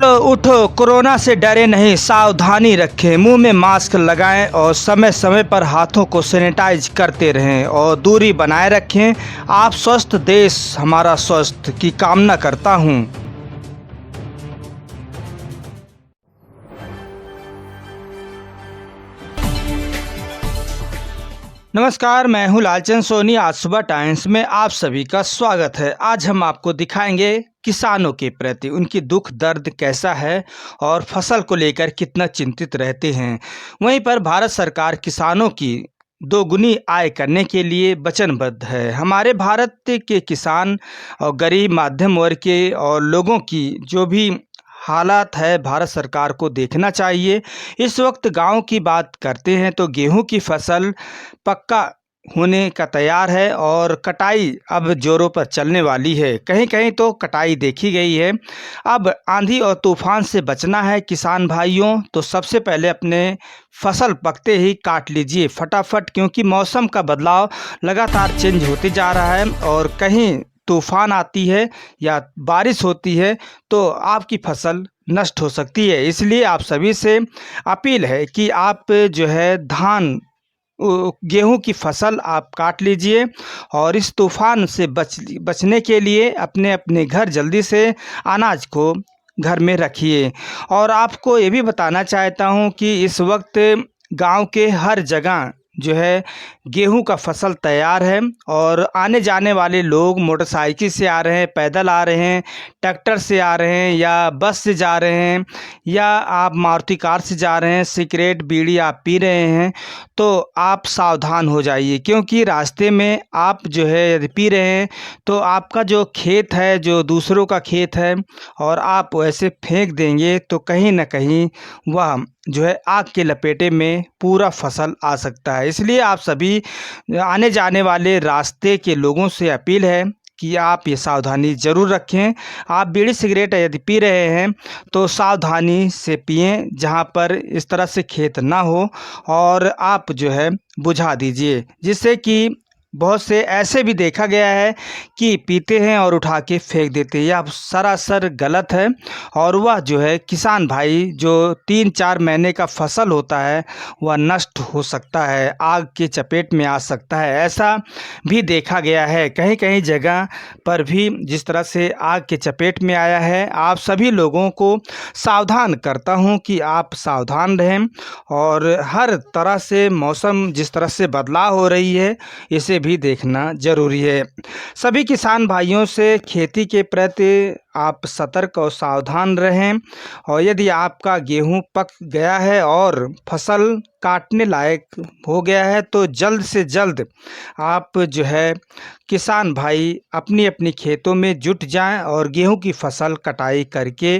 चलो उठो, कोरोना से डरे नहीं, सावधानी रखें, मुंह में मास्क लगाएं और समय समय पर हाथों को सैनिटाइज करते रहें और दूरी बनाए रखें। आप स्वस्थ, देश हमारा स्वस्थ की कामना करता हूं। नमस्कार, मैं हूं लालचंद सोनी। आज सुबह टाइम्स में आप सभी का स्वागत है। आज हम आपको दिखाएंगे किसानों के प्रति उनकी दुख दर्द कैसा है और फसल को लेकर कितना चिंतित रहते हैं। वहीं पर भारत सरकार किसानों की दोगुनी आय करने के लिए वचनबद्ध है। हमारे भारत के किसान और गरीब मध्यम वर्ग के और लोगों की जो भी हालात है भारत सरकार को देखना चाहिए। इस वक्त गांव की बात करते हैं तो गेहूं की फसल पक्का होने का तैयार है और कटाई अब जोरों पर चलने वाली है। कहीं कहीं तो कटाई देखी गई है। अब आंधी और तूफान से बचना है किसान भाइयों, तो सबसे पहले अपने फसल पकते ही काट लीजिए फटाफट, क्योंकि मौसम का बदलाव लगातार चेंज होते जा रहा है और कहीं तूफान आती है या बारिश होती है तो आपकी फसल नष्ट हो सकती है। इसलिए आप सभी से अपील है कि आप जो है गेहूं की फसल आप काट लीजिए और इस तूफान से बचने के लिए अपने अपने घर जल्दी से अनाज को घर में रखिए। और आपको ये भी बताना चाहता हूं कि इस वक्त गांव के हर जगह जो है गेहूं का फसल तैयार है और आने जाने वाले लोग मोटरसाइकिल से आ रहे हैं, पैदल आ रहे हैं, ट्रैक्टर से आ रहे हैं या बस से जा रहे हैं या आप मारुति कार से जा रहे हैं, सिगरेट बीड़ी आप पी रहे हैं तो आप सावधान हो जाइए, क्योंकि रास्ते में आप जो है यदि पी रहे हैं तो आपका जो खेत है, जो दूसरों का खेत है और आप वैसे फेंक देंगे तो कहीं ना कहीं वह जो है आग के लपेटे में पूरा फसल आ सकता है। इसलिए आप सभी आने जाने वाले रास्ते के लोगों से अपील है कि आप ये सावधानी ज़रूर रखें। आप बीड़ी सिगरेट यदि पी रहे हैं तो सावधानी से पिएं, जहां पर इस तरह से खेत ना हो, और आप जो है बुझा दीजिए, जिससे कि बहुत से ऐसे भी देखा गया है कि पीते हैं और उठा के फेंक देते हैं। यह सरासर गलत है और वह जो है किसान भाई जो 3-4 महीने का फसल होता है वह नष्ट हो सकता है, आग के चपेट में आ सकता है। ऐसा भी देखा गया है कहीं कहीं जगह पर भी, जिस तरह से आग के चपेट में आया है। आप सभी लोगों को सावधान करता हूं कि आप सावधान रहें और हर तरह से मौसम जिस तरह से बदलाव हो रही है इसे भी देखना जरूरी है। सभी किसान भाइयों से खेती के प्रति आप सतर्क और सावधान रहें और यदि आपका गेहूं पक गया है और फसल काटने लायक हो गया है तो जल्द से जल्द आप जो है किसान भाई अपनी अपनी खेतों में जुट जाएं और गेहूं की फसल कटाई करके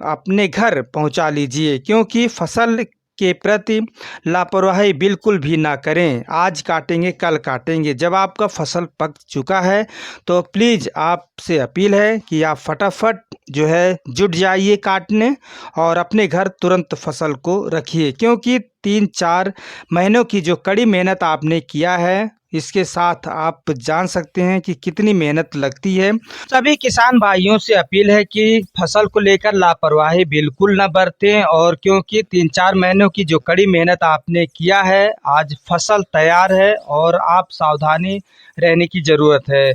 अपने घर पहुंचा लीजिए, क्योंकि फसल के प्रति लापरवाही बिल्कुल भी ना करें। आज काटेंगे कल काटेंगे, जब आपका फसल पक चुका है तो प्लीज़ आपसे अपील है कि आप फटाफट जो है जुट जाइए काटने और अपने घर तुरंत फसल को रखिए, क्योंकि 3-4 महीनों की जो कड़ी मेहनत आपने किया है इसके साथ आप जान सकते हैं कि कितनी मेहनत लगती है। सभी किसान भाइयों से अपील है कि फसल को लेकर लापरवाही बिल्कुल न बरतें, और क्योंकि 3-4 महीनों की जो कड़ी मेहनत आपने किया है, आज फसल तैयार है और आप सावधानी रहने की ज़रूरत है।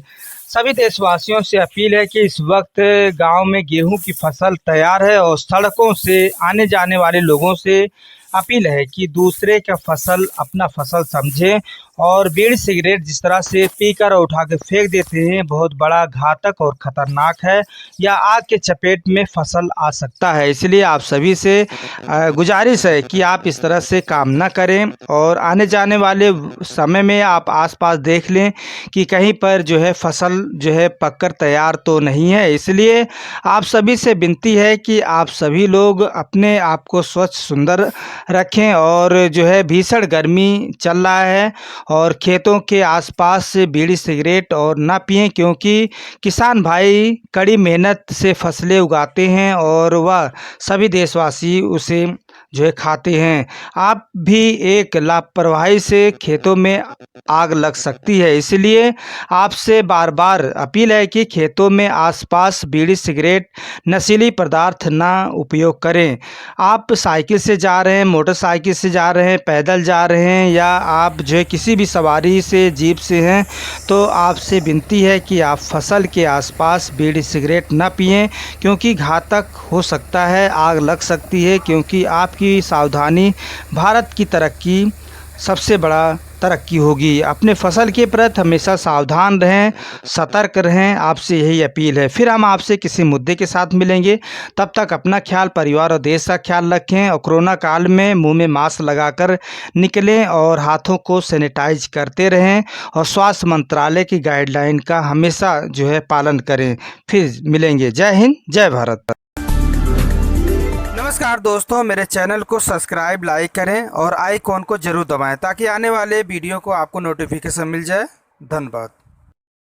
सभी देशवासियों से अपील है कि इस वक्त गांव में गेहूं की फसल तैयार है और सड़कों से आने जाने वाले लोगों से अपील है कि दूसरे का फसल अपना फसल समझें और बीड़ी सिगरेट जिस तरह से पीकर और उठा के फेंक देते हैं बहुत बड़ा घातक और ख़तरनाक है, या आग के चपेट में फसल आ सकता है। इसलिए आप सभी से गुजारिश है कि आप इस तरह से काम ना करें और आने जाने वाले समय में आप आसपास देख लें कि कहीं पर जो है फसल जो है पककर तैयार तो नहीं है। इसलिए आप सभी से विनती है कि आप सभी लोग अपने आप को स्वच्छ सुंदर रखें और जो है भीषण गर्मी चल रहा है और खेतों के आसपास से बीड़ी सिगरेट और ना पिएं, क्योंकि किसान भाई कड़ी मेहनत से फसलें उगाते हैं और वह सभी देशवासी उसे जो है खाते हैं। आप भी एक लापरवाही से खेतों में आग लग सकती है, इसलिए आपसे बार बार अपील है कि खेतों में आसपास बीड़ी सिगरेट नशीली पदार्थ ना उपयोग करें। आप साइकिल से जा रहे हैं, मोटरसाइकिल से जा रहे हैं, पैदल जा रहे हैं या आप जो है किसी भी सवारी से जीप से हैं, तो आपसे विनती है कि आप फसल के आसपास बीड़ी सिगरेट न पिएं, क्योंकि घातक हो सकता है, आग लग सकती है। क्योंकि आपकी सावधानी भारत की तरक्की सबसे बड़ा तरक्की होगी। अपने फसल के प्रति हमेशा सावधान रहें, सतर्क रहें, आपसे यही अपील है। फिर हम आपसे किसी मुद्दे के साथ मिलेंगे। तब तक अपना ख्याल, परिवार और देश का ख्याल रखें और कोरोना काल में मुंह में मास्क लगाकर निकलें और हाथों को सैनिटाइज करते रहें और स्वास्थ्य मंत्रालय की गाइडलाइन का हमेशा जो है पालन करें। फिर मिलेंगे। जय हिंद, जय भारत। नमस्कार दोस्तों, मेरे चैनल को सब्सक्राइब, लाइक करें और आइकॉन को जरूर दबाएं ताकि आने वाले वीडियो को आपको नोटिफिकेशन मिल जाए। धन्यवाद।